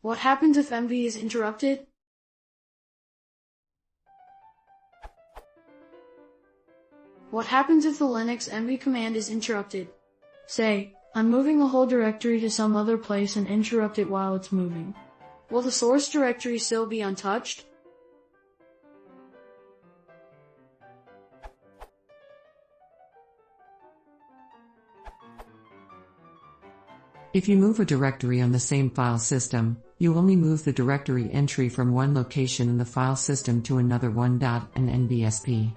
What happens if MV is interrupted? What happens if the Linux MV command is interrupted? Say, I'm moving the whole directory to some other place and interrupt it while it's moving. Will the source directory still be untouched? If you move a directory on the same file system, you only move the directory entry from one location in the file system to another one. And NBSP.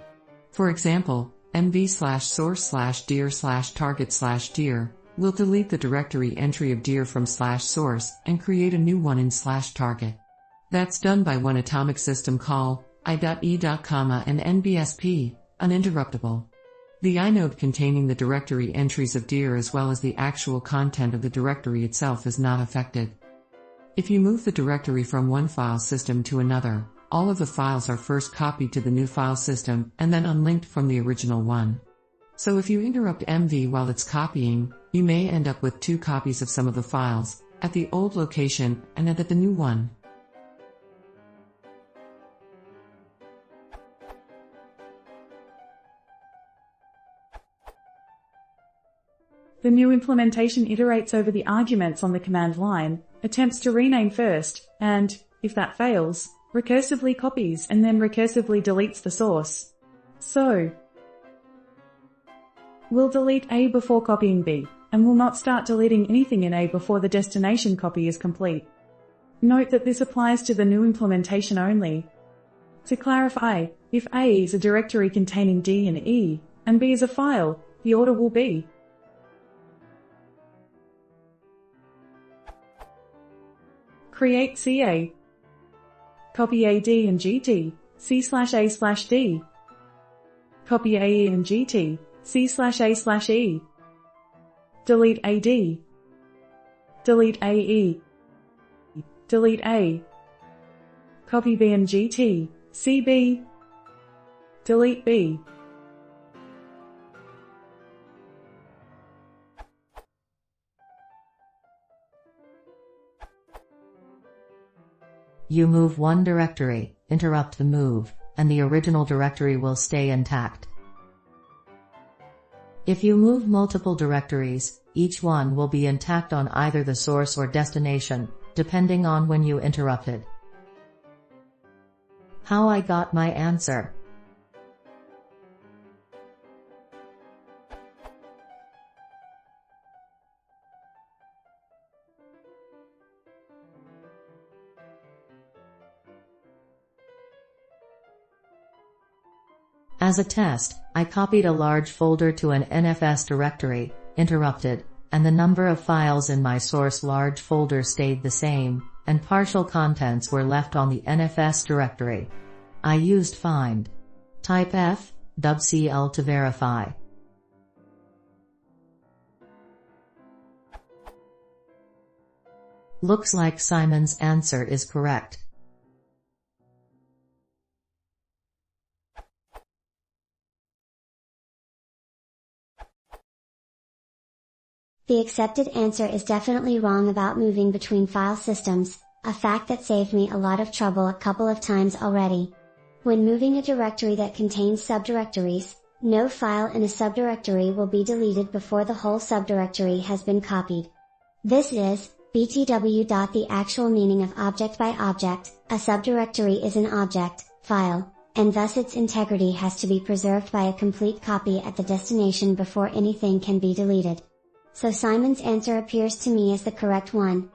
For example, mv/source/dir/target/dir will delete the directory entry of dir from /source and create a new one in /target. That's done by one atomic system call, i.e. and NBSP, uninterruptible. The inode containing the directory entries of dir as well as the actual content of the directory itself is not affected. If you move the directory from one file system to another, all of the files are first copied to the new file system and then unlinked from the original one. So if you interrupt MV while it's copying, you may end up with two copies of some of the files, at the old location and at the new one. The new implementation iterates over the arguments on the command line, attempts to rename first, and, if that fails, recursively copies and then recursively deletes the source. So, we'll delete A before copying B, and will not start deleting anything in A before the destination copy is complete. Note that this applies to the new implementation only. To clarify, if A is a directory containing D and E, and B is a file, the order will be create CA, copy AD and GT, C/A/D, copy AE and GT, C/A/E, delete AD, delete AE, delete A, copy B and GT, CB, delete B. You move one directory, interrupt the move, and the original directory will stay intact. If you move multiple directories, each one will be intact on either the source or destination, depending on when you interrupted. How I got my answer. As a test, I copied a large folder to an NFS directory, interrupted, and the number of files in my source large folder stayed the same, and partial contents were left on the NFS directory. I used find type f wcl to verify. Looks like Simon's answer is correct. The accepted answer is definitely wrong about moving between file systems, a fact that saved me a lot of trouble a couple of times already. When moving a directory that contains subdirectories, no file in a subdirectory will be deleted before the whole subdirectory has been copied. This is BTW. The actual meaning of object by object, a subdirectory is an object, file, and thus its integrity has to be preserved by a complete copy at the destination before anything can be deleted. So Simon's answer appears to me as the correct one.